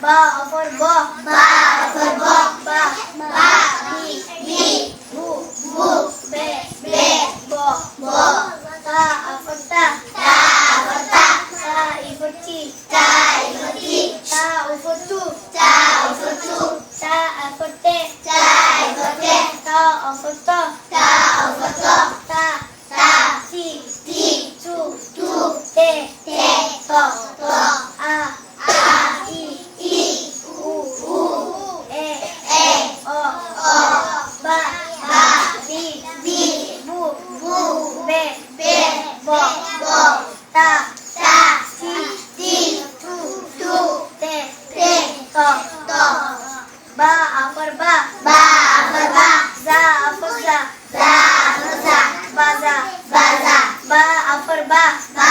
Ba for bo. Ba for bo. Ba. Ba. Bi. Bu. Bu. Be. Be. Bo. Bo. Ta for ta. Ta for ta. Ta for ti. Ta for ti. Ta for tu. Ta for tu. Ta for te. Ta for te. Ta for to. Ta for to. Ta. Ta. Ti. Ti. Tu. Tu. Te. Te. To. To. A. A. I. I. U. U. E. E. O. O. Ba. Ba. Bi. Bi. Bu. Bu. Be. Be. Bo. Bo. Ta. Ta. Ti. Ti. Tu. Tu. Te. Te. To. To. Ba for ba. Ba for ba. Za for za. Za for za. Baza. Baza. Ba for ba. Ba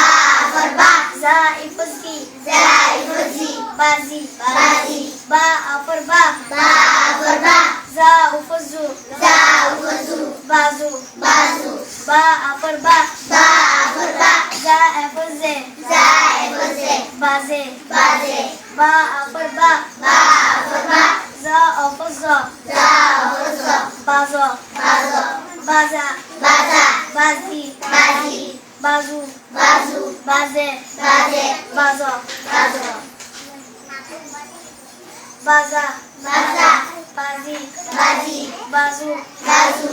for ba. Za for zi. Za for zi. Bazi. Bazi. Ba for ba. Ba for ba. Za for zu. Za for zu. Bazu. Bazu. Ba for ba. Ba for ba. Za for ze. Za for ze. Baze. Baze. Ba for ba. Ba for ba. Za for zo. Za for zo. Bazo. Bazo. Baza. Baza. Bazi. Bazi. Bazu. Bazu. Baze. Baze. Bazo. Bazo. Baza. Baza. Bazi. Bazi. Bazu. Bazu.